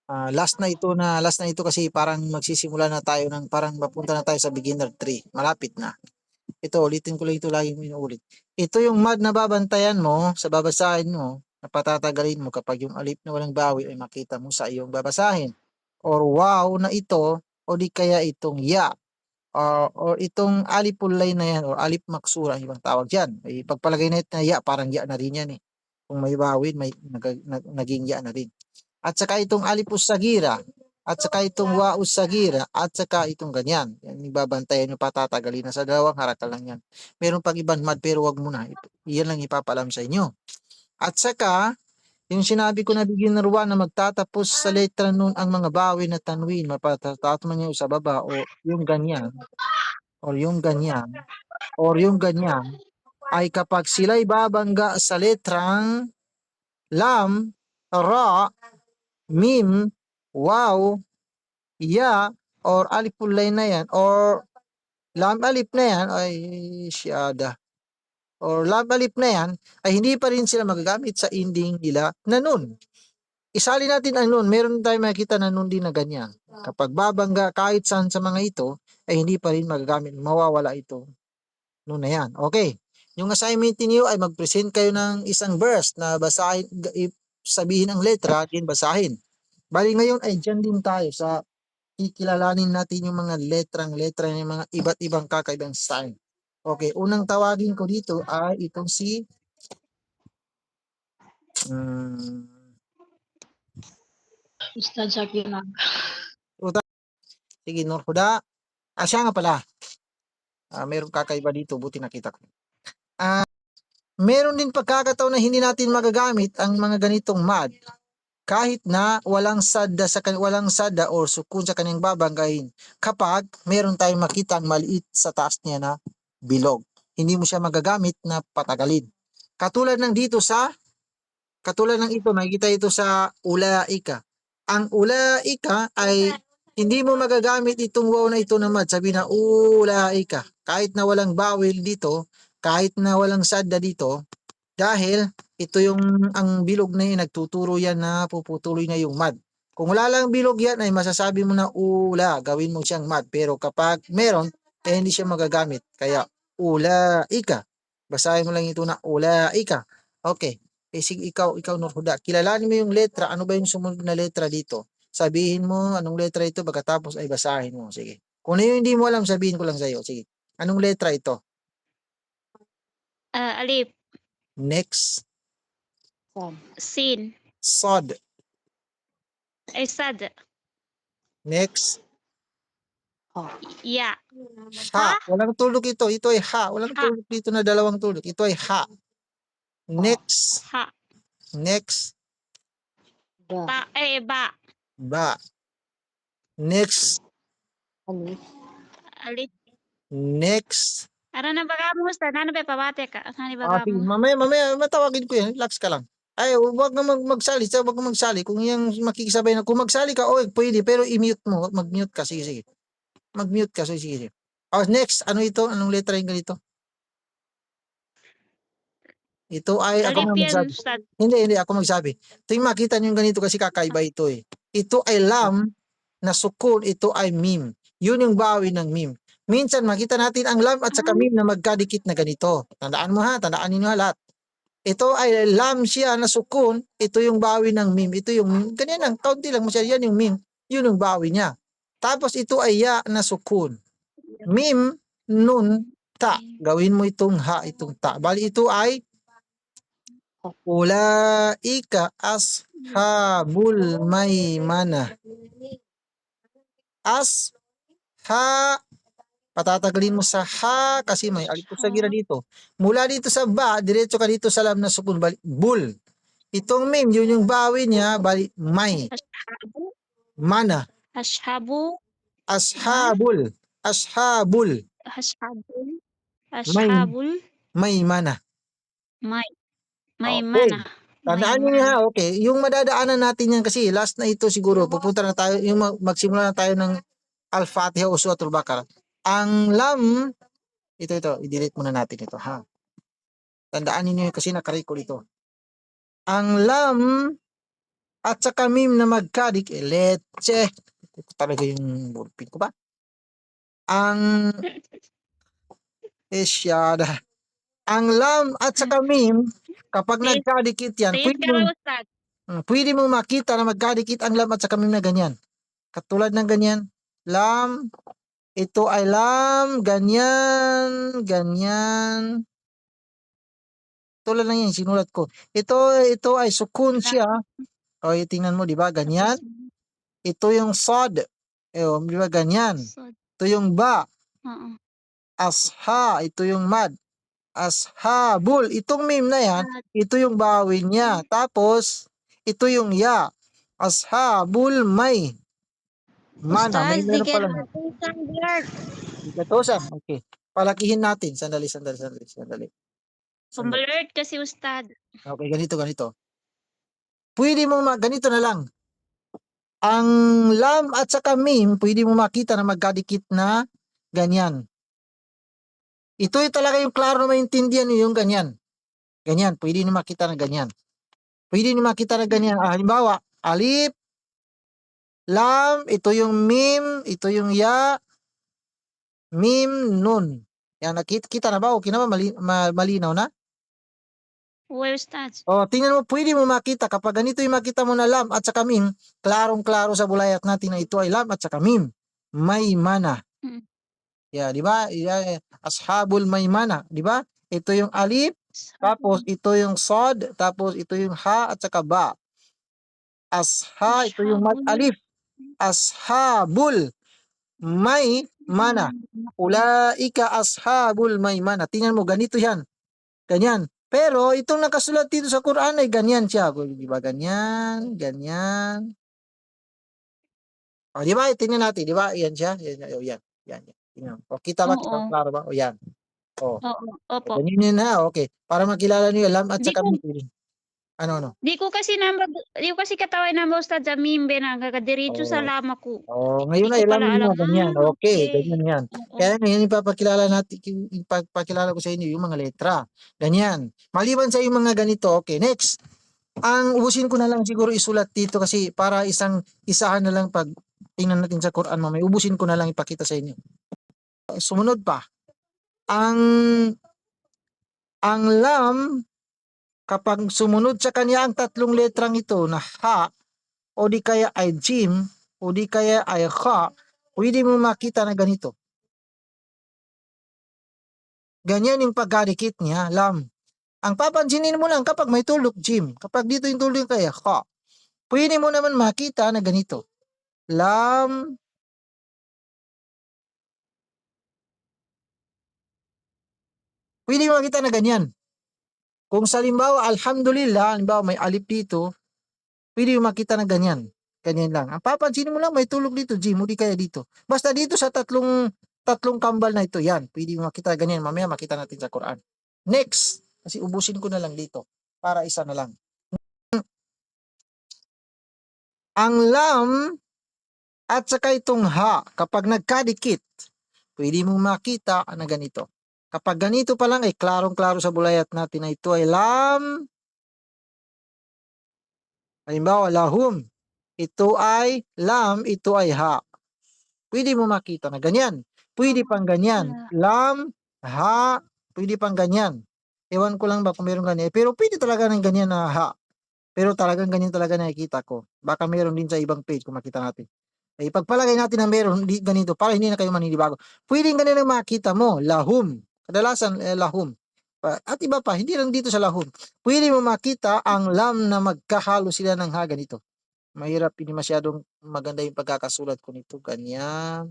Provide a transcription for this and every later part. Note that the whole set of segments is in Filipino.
Last na ito kasi parang magsisimula na tayo ng parang mapunta na tayo sa beginner 3. Malapit na. Ito, ulitin ko lang ito lagi mo inuulit. Ito yung mad na babantayan mo sa babasahin mo na patatagalin mo kapag yung alip na walang bawi ay makita mo sa iyong babasahin. Or wow na ito o di kaya itong ya. Or itong alipulay na yan or alip maksura ang ibang tawag dyan. Ay pagpalagay na ito na ya, parang ya na rin yan eh. Kung may bawin, may naging ya na rin. At saka itong alipus sagira, at saka itong waus sagira, at saka itong ganyan. Yan, ibabantayan nyo patatagali na sa dalawang harakal lang yan. Meron pang ibang mad pero wag muna. Iyan lang ipapalam sa inyo. At saka, yung sinabi ko na beginner 1 na magtatapos sa letra nun ang mga bawin na tanwin, mapatatapos nyo sa baba o yung ganyan, or yung ganyan, or yung ganyan, ay kapag sila'y babangga sa letrang lam, ra, mim, wow, ya, or alipulay na yan, or lam alip na yan, ay siyada, or lam alip na yan, ay hindi pa rin sila magagamit sa ending nila na nun. Isali natin ang nun, meron tayong makikita na nun din na ganyan. Kapag babangga kahit saan sa mga ito, ay hindi pa rin magagamit, mawawala ito. Nun na yan. Okay. Yung assignment niyo ay mag-present kayo ng isang verse na basahin, sabihin ang letra, din basahin. Bali ngayon ay dyan din tayo sa kikilalanin natin yung mga letra ng mga iba't ibang kakaibang sign. Okay, unang tawagin ko dito ay itong si Ustad Sakina. Uda. Sige, Norhuda. Siya nga pala. Meron kakaiba dito, buti nakita ko. Meron din pagkakataon na hindi natin magagamit ang mga ganitong mad kahit na walang sada or sukun sa kanyang babanggain kapag meron tayong makita ang maliit sa taas niya na bilog. Hindi mo siya magagamit na patagalin. Katulad ng ito, makikita ito sa ulaika. Ang ulaika ay hindi mo magagamit itong wow na ito naman. Sabi na ulaika. Kahit na walang bawel dito, kahit na walang sadda dito, dahil ito yung ang bilog na yun, nagtuturo yan na puputuloy na yung mad. Kung wala lang bilog yan ay masasabi mo na ula, gawin mo siyang mad. Pero kapag meron, eh hindi siya magagamit. Kaya ulaika. Basahin mo lang ito na ulaika. Okay. Sige, ikaw Nurhuda. Kilalanin mo yung letra. Ano ba yung sumunod na letra dito? Sabihin mo anong letra ito, pagkatapos ay basahin mo. Sige. Kung ano yung hindi mo alam, sabihin ko lang sa'yo. Sige. Anong letra ito? Alip. Next. Sin. Sod. Sad. Next. Ya. Ha. Walang tulog ito. Ito ay ha. Walang tulog dito na dalawang tulog. Ito ay ha. Next. Ha. Next. Ba. Ba. Ba. Next. Alip. Next. Ano na ba mo, Ustad? Ano ba pabate ka? Ano ba Sige, mo? mamaya matawagin ko yan. Relax ka lang. Ay, huwag na magsali. Huwag ka magsali. Kung yung makikisabay na, kung magsali ka, pwede. Pero i-mute mo. Mag-mute ka. Sige, sige. Mag-mute ka. Sige, sige. Next. Ano ito? Anong letra yung ganito? Ito ay ako Alip yan, magsabi. Ustad. Hindi ako magsabi. Ito yung makita nyo yung ganito kasi kakaiba ito eh. Ito ay lam na sukun, ito ay mim. Yun yung bawi ng mim. Minsan makita natin ang lam at saka mim na magkadikit na ganito. Tandaan mo ha, tandaan niyo lahat. Ito ay lam siya na sukun, ito yung bawi ng mim. Ito yung mim. Ganyan lang, kaunti lang masyado. Yan yung mim. Yun yung bawi niya. Tapos ito ay ya na sukun. Mim, nun, ta. Gawin mo itong ha, itong ta. Bali ito ay ulaika ashabul maimana. Patatagalin mo sa ha kasi may alipos sa gira dito. Mula dito sa ba, diretso ka dito sa lam na sukun, bali, bul. Itong mim, yun yung bawi niya, bali, may. Mana. Ashabu. Ashabul. Ashabul. Ashabul. May mana. May Okay. mana. Tandaan niyo ha, okay. Yung madadaanan natin yan kasi last na ito siguro, pupunta na tayo, yung magsimula na tayo ng Al-Fatiha o Suratul Baqarah. Ang lam, ito, i-delete muna natin ito ha. Tandaan niyo kasi nakarecord ito. Ang lam at saka mim na magkadikit. Leche. Ito talaga yung ballpen ko ba? Ang esyada. Ang lam at saka mim, kapag Please, nagkadikit yan, please ka raw, Ustad. pwede mo makita na magkadikit ang lam at saka mim na ganyan. Katulad ng ganyan. Lam, ito ay lam, ganyan, ganyan. Tulad lang yan, sinulat ko. Ito ay sukun La, siya. O, tingnan mo, di ba? Ganyan. tapos, Ito yung sod. Di ba? Ganyan. sod. Ito yung ba. Oo. Asha. Ito yung mad. Ashabul. Itong meme na yan, Sad. ito yung bawin niya. Tapos, ito yung ya. Ashabul may. Mana. Ustad, May di meron kaya pala. nakatusan, Bert. Ikatosan. Okay. Palakihin natin. Sandali. Sandali. Pambalert kasi, Ustad. Okay, ganito. Pwede mo ganito na lang. Ang lam at saka meme, pwede mo makita na magkadikit na ganyan. Ito yung talaga yung klaro na maintindihan niyo yung ganyan. Ganyan, pwede niyo makita na ganyan. Pwede niyo makita na ganyan. Halimbawa, alif, lam, ito yung mim, ito yung ya, mim, nun. Yan, nakita na ba? Okay na ba? Malinaw na? Uwe, Ustad. O, tingnan mo, pwede mo makita kapag ganito yung makita mo na lam at saka mim, klarong-klaro sa bulayat natin na ito ay lam at saka mim. May mana. Mm. Yeah, di ba? Yeah, ashabul maymana, di ba? Ito yung alif, tapos Sabi, ito yung sod, tapos ito yung ha at saka ba. Asha, ito yung mat ashabul. alif. Ashabul maymana. Ulaika ashabul maymana. Tingnan mo, ganito yan. Ganyan. Pero itong nakasulat dito sa Quran ay ganyan siya. Di ba? Ganyan, ganyan. O, di ba? Tingnan natin, di ba? Yan siya. Yan. O, yan. Tingnan. O, kita ba? Oo. Klaro ba? O, yan. O. Oo. Opo. Ganyan yun na, okay. Para makilala niyo alam at Di saka ko, ano. di ko kasi namba, di ko kasi kataway namba, Ustad, sa mimbe na kakadiretso sa Oh, lama ko. ngayon Di na ko alam pala niyo alam. na ganyan. Okay, Okay. ganyan yan. Oo. Kaya ngayon ipapakilala natin, ipapakilala ko sa inyo yung mga letra. Ganyan. Maliban sa yung mga ganito, okay, next. Ang ubusin ko na lang siguro isulat dito kasi para isahan na lang pag tingnan natin sa Quran mamaya. Ubusin ko na lang ipakita sa inyo. Sumunod pa. Ang lam kapag sumunod sa kanya ang tatlong letrang ito na ha o di kaya ay jim o di kaya ay kha, pwede mo makita na ganito. Ganyan yung pagkadikit niya, lam. Ang papansinin mo lang kapag may tulog jim, kapag dito yung tulog kaya kha, pwede mo naman makita na ganito. Lam, pwede mo makita na ganyan. Kung sa halimbawa, alhamdulillah, halimbawa may alif dito, pwede mo makita na ganyan. Ganyan lang. Ang papansinin mo lang may tulog dito, jim, o di kaya dito. Basta dito sa tatlong kambal na ito, yan. Pwede mo makita ganyan. Mamaya makita natin sa Quran. Next, kasi ubusin ko na lang dito para isa na lang. Ang lam at saka itong ha, kapag nagkadikit, pwede mong makita na ganito. Kapag ganito pa lang ay klarong-klaro sa bulayat natin na ito ay lam. Halimbawa, lahum. Ito ay lam, ito ay ha. Pwede mo makita na ganyan. Pwede pang ganyan. Wala. Lam, ha, pwede pang ganyan. Ewan ko lang ba kung meron ganyan. Pero pwede talaga ng ganyan na ha. Pero talagang ganyan talaga nakikita ko. Baka meron din sa ibang page kung makita natin. Ay pagpalagay natin na meron ganito para hindi na kayo maninibago. Pwedeng ganyan ang makita mo, lahum. Kadalasan lahum. At iba pa, hindi lang dito sa lahum. Pwede mo makita ang lam na magkahalo sila ng ha ganito. Mahirap, hindi masyadong maganda yung pagkakasulat ko nito. Ganyan.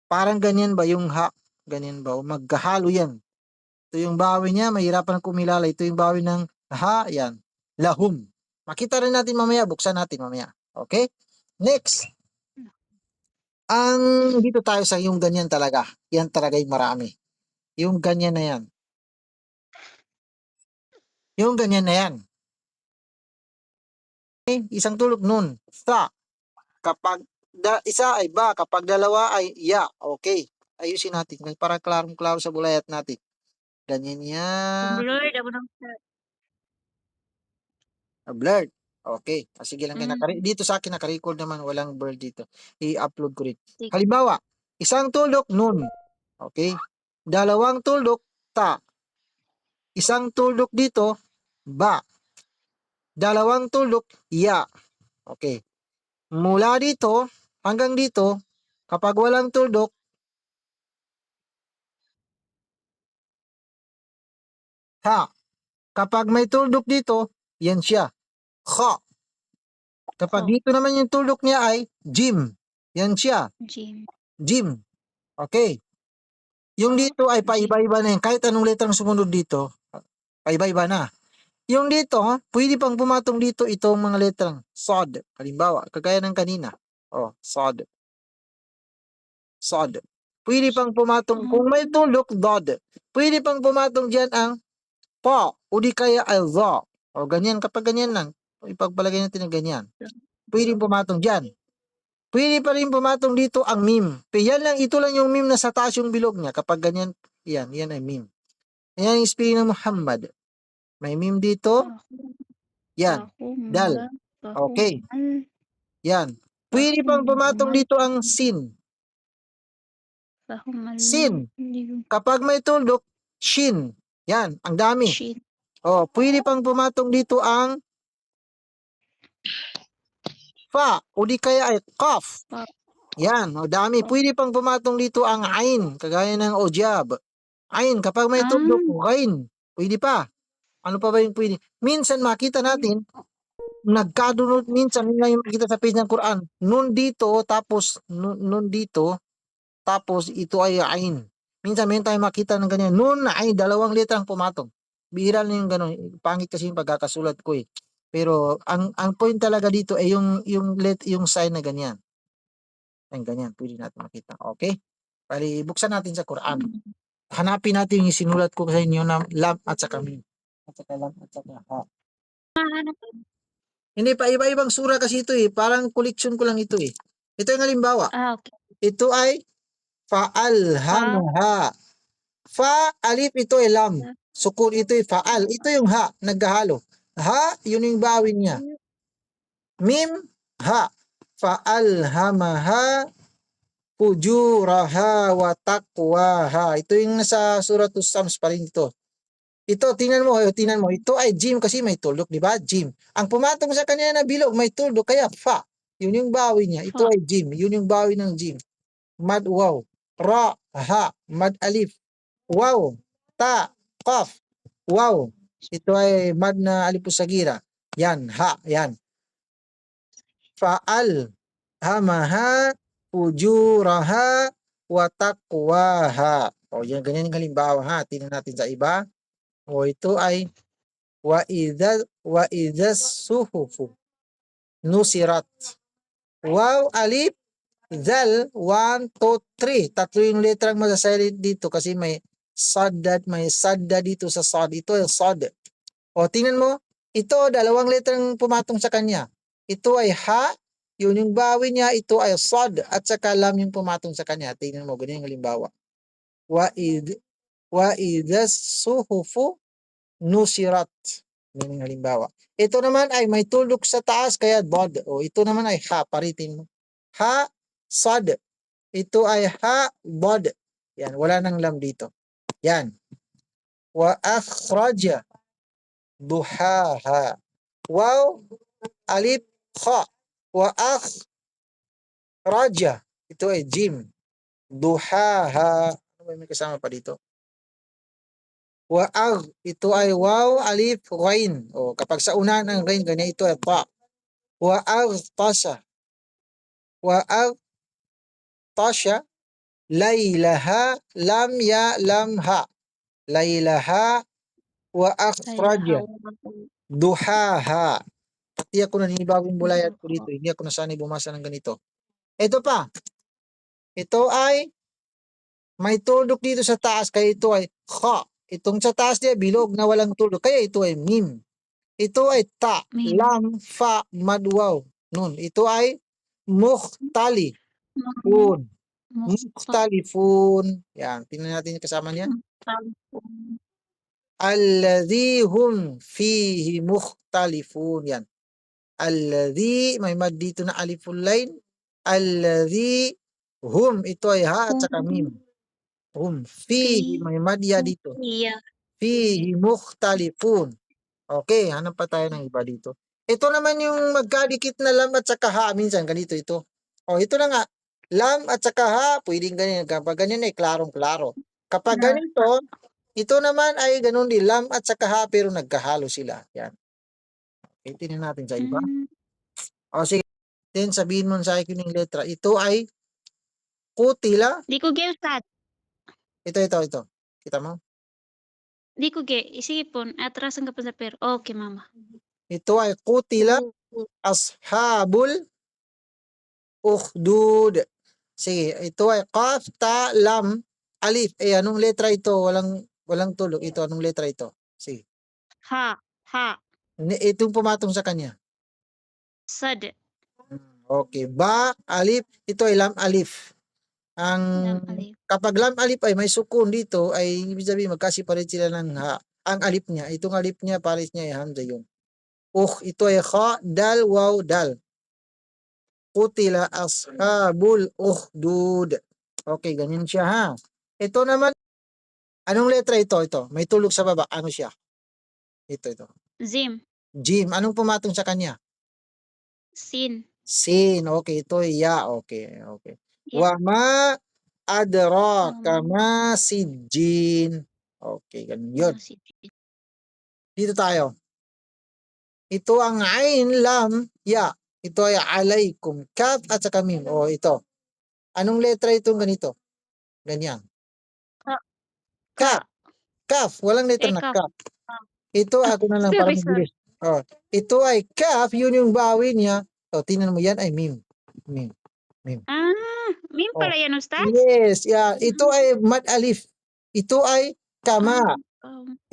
Parang ganyan ba yung ha? Ganyan ba? O magkahalo yan. Ito yung bawi niya, mahirapan kumilala. Ito yung bawi ng ha, yan. Lahum. Makita rin natin mamaya, buksan natin mamaya. Okay? Next. Ang dito tayo sa yung ganyan talaga. Yan talaga yung marami. Yung ganyan na yan. Yung ganyan na yan. Okay? Isang tulog nun. Sa. Kapag isa ay ba, kapag dalawa ay ya. Okay. Ayusin natin. Para klarong-klaro sa bulayat natin. Ganyan yan. Pambalert, ako ng Ustad. Blurred. Okay. Sige lang kayo. Hmm, Dito sa akin naka-record naman, walang blur dito. I-upload ko rin. sige. Halimbawa, isang tuldok nun. Okay? Dalawang tuldok ta. Isang tuldok dito ba. Dalawang tuldok ya. Okay. Mula dito hanggang dito, kapag walang tuldok, ha. Kapag may tuldok dito, yan siya. Kha. Kapag Ho, dito naman yung tuldok niya ay jim. Yan siya. gym. Jim. Okay. Yung Ho, dito ay gym. paiba-iba na yan. Kahit anong letrang sumunod dito, paiba-iba na. Yung dito, pwede pang pumatong dito itong mga letrang sod. Halimbawa, kagaya ng kanina. Oh, sod. Sod. Pwede pang pumatong, kung may Hmm, tuldok, dod. Pwede pang pumatong dyan ang pa o di kaya ay za. O ganyan, kapag ganyan lang, ipagpalagay natin ng ganyan. Pwede pumatong dyan. Pwede pa rin pumatong dito ang meme. Yan lang, ito lang yung meme na sa taas yung bilog niya. Kapag ganyan, yan ay meme. Yan yung spelling ng Muhammad. May meme dito, Bahu yan. Dal. Bahumba, Okay, Bahumal, yan. Pwede pang pumatong Bahumal, dito ang sin. Sin. Bahumalim, Kapag may tuldok, shin. Yan, ang dami. Shin, Oh, pwede pang pumatong dito ang fa o di kaya ay qaf. Pa, Yan, o dami. Pa. Pwede pang pumatong dito ang ain, kagaya ng ojab. Ain, kapag may Ah, tuldok, gain. Pwede pa. Ano pa ba yung pwede? Minsan makita natin, nagkadunot minsan, yun nga yung makita sa page ng Quran. Nun dito, tapos, nun dito, tapos ito ay ain. Minsan may tayong makita ng ganyan. Nun ay dalawang letrang pumatong. Bihira na yung gano'n. Pangit kasi yung pagkakasulat ko eh. Pero ang point talaga dito ay yung sign na ganyan. Ang ganyan, pwede natin makita. Okay? Bali, buksan natin sa Quran. hmm. Hanapin natin yung sinulat ko sa inyo na lam at saka mim. At saka lam at saka ha. Mahanap Hindi pa, iba-ibang sura kasi ito eh. Parang collection ko lang ito eh. Ito yung halimbawa. okey. Ito ay Pa, fa'alhamaha. Fa, alif, ito ay lam. pa, Sukun, ito ay fa'al. Ito yung ha, naghahalo. Ha, yun yung bawin niya. Mim, ha. Fa'alhamaha fujuraha wa taqwaha. Ito yung nasa Suratul Shams pa rin ito. Ito, tingnan mo, ito ay jim kasi may tuldok, di ba? Jim. Ang pumatong sa kanya na bilog, may tuldok, kaya fa. Yun yung bawi niya. Ito fa, ay jim. Yun yung bawi ng jim. Mad waw. Ra, ha. Mad alif. Waw. Ta. Qaf. Waw. Ito ay mad na alipusagira. Yan, ha. Yan. Fa'al. Hamaha. Fujuraha. Wa taqwaha. O, yan, ganyan yung halimbawa ha. Tingnan natin sa iba. O, ito ay wa idha suhufu nusirat. Waw, alif, zal, 1, 2, 3. Tatlo yung letrang masasilid dito kasi may sadda dito sa sad. Ito yung sad. O, tingnan mo. Ito, dalawang letrang pumatong sa kanya. Ito ay ha, yun yung bawi niya. Ito ay sad, at saka lam yung pumatong sa kanya. Tingnan mo, ganyan yung halimbawa. Wa'id, wa'idha suhufu nusirat. Yan yung halimbawa. Ito naman ay may tuldok sa taas kaya bod. O ito naman ay ha, paritin mo. Ha, sad. Ito ay ha, bod. Yan, wala nang lam dito. Yan. Wa akhraja duhaha. Waw, alif, kha. Wa akhraja. Ito ay jim. Duhaha. Ano ba may kasama pa dito? Wa ag. Ito ay waw, alif, ghain. O kapag sa unahan ng ghain, ganyan ito ay ta. Wa aghtasha. Wa aghtasha laylaha lam ya lam ha. Laylaha wa akhraja Laylahaw, duhaha. Pati ako nanibagong bulayat ko Duha, dito. Hindi ako nasanay bumasa ng ganito. Ito pa. Ito ay may tuldok dito sa taas kaya ito ay kha. Itong sa taas niya bilog na walang tuldok kaya ito ay mim. Ito ay ta, Mim, lam, fa, mad, waw. Nun. Ito ay mukhtali. Mum, Fun. Musta, Mukhtalifun. Yan, tingnan natin yung kasama niya. Mukhtalifun, Alladhi hum fihi mukhtalifun. Yan. Alladhi, may mad dito na aliful line. Alladhi, hum, ito ay ha at saka mim. Hum, fihi, may mad ya dito. Iya. Fihi mukhtalifun. Okay, hanap pa tayo ng iba dito. Ito naman yung magkadikit na lam at saka ha. Minsan, ganito ito. Ito na nga. Lam at saka ha, pwedeng ganyan. Kapag ganyan ay klarong-klaro. Kapag ganito, ito naman ay ganun din. Lam at saka ha, pero nagkahalo sila. Yan. Okay, tingnan natin sa iba. Sige. Then, sabihin mo sa akin yung letra. Ito ay kutila. Di ko ge, Ustad. Ito. Kita mo? Di ko ge. Sige po, atrasan ka pa sa pero. Okay, mama. Ito ay kutila ashabul ukhdud. Sige, ito ay qaf, ta, lam, alif. Anong letra ito? Walang tulog. Ito, anong letra ito? Sige. Ha. Itong pumatong sa kanya. Sad. Okay. Ba, alif. Ito ay lam, alif. Lam, alif. Kapag lam, alif ay may sukun dito, ay ibig sabihin magkasiparit sila ng ha. Ang alif niya. Itong alif niya, pares niya ay hamza yun. Ito ay kha, dal, waw, dal. Qutila ashabul ukhdud. Okay, ganyan siya ha. Ito naman, anong letra ito? Ito, may tulog sa baba. Ano siya? Ito. Zim. Jim. Anong pumatong sa kanya? Sin. Sin. Okay, ito ya. Okay. Ya. Wa ma adraka ma sijjin. Okay, ganun yun. Dito tayo. Ito ang ain, lam, ya. Ito ay alaikum. Kaf at saka mim. Ito. Anong letra itong ganito? Ganyan. Kaf. Kaf. Walang letra na Kaf. kaf. Ito, ako na lang para Sorry. mabilis. Ito ay kaf. Yun yung bawi niya. Tingnan mo yan ay mim. Mim. Mim pala yan, Ustad? Yes. Yeah. Ito ay mad alif. Ito ay kama.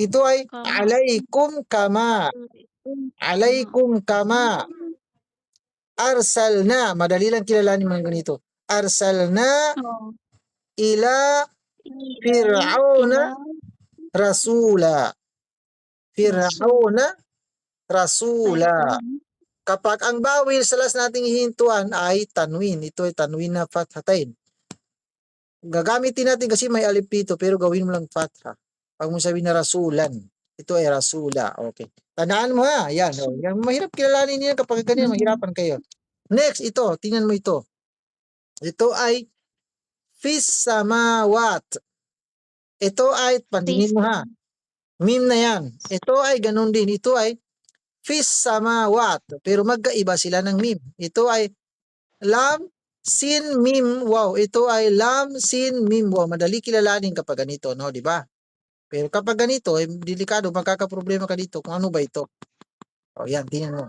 Ito ay alaikum kama. Alaikum kama. Arsalna. Madali lang kilalanin mga ganito. Arsalna ila Fir'auna rasula. Fir'auna rasula. Kapag ang bawil sa last nating hihintuan ay tanwin. Ito ay tanwin na fathatain. Gagamitin natin kasi may alif dito pero gawin mo lang fatha. Pag mo sabihin na rasulan, ito ay rasula. Okay. Tandaan mo ha. Yan. Yan mahirap kilalanin niya kapag ganyan, mahirapan kayo. Next, ito. Tingnan mo ito. Ito ay fis samawat. Ito ay, pandingin mo ha. Mim na yan. Ito ay ganun din. Ito ay fis samawat. Pero magkaiba sila ng mim. Ito ay lam, sin, mim, wow. Ito ay lam, sin, mim, wow. Madali kilalanin kapag ganito, no? Di ba? Pero kapag ganito, delikado, magkakaproblema ka dito kung ano ba ito. Yan, tingnan mo.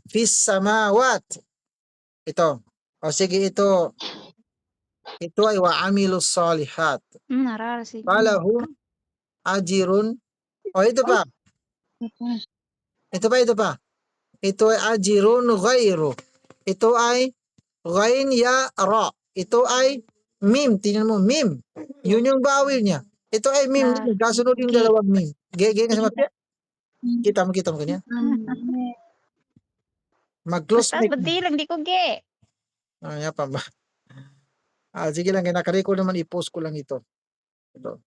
Fis samawat. Ito. Sige, ito. Ito ay wa'amilus salihat. Palahum ajirun. Ito pa. Ito pa. Ito ay ajirun ghairu. Ito ay ghain ya ra. Ito ay mim. Tingnan mo, mim. Yun yung bawil niya. Ito ay mim. Kasunod yung dalawang mim. Gaya nga sa mapya. Kita mo ganyan. Mag-close mic. Bati lang, di ko ge. Yan pa ba? Sige lang, naka-record naman, i-post ko lang ito. Ito.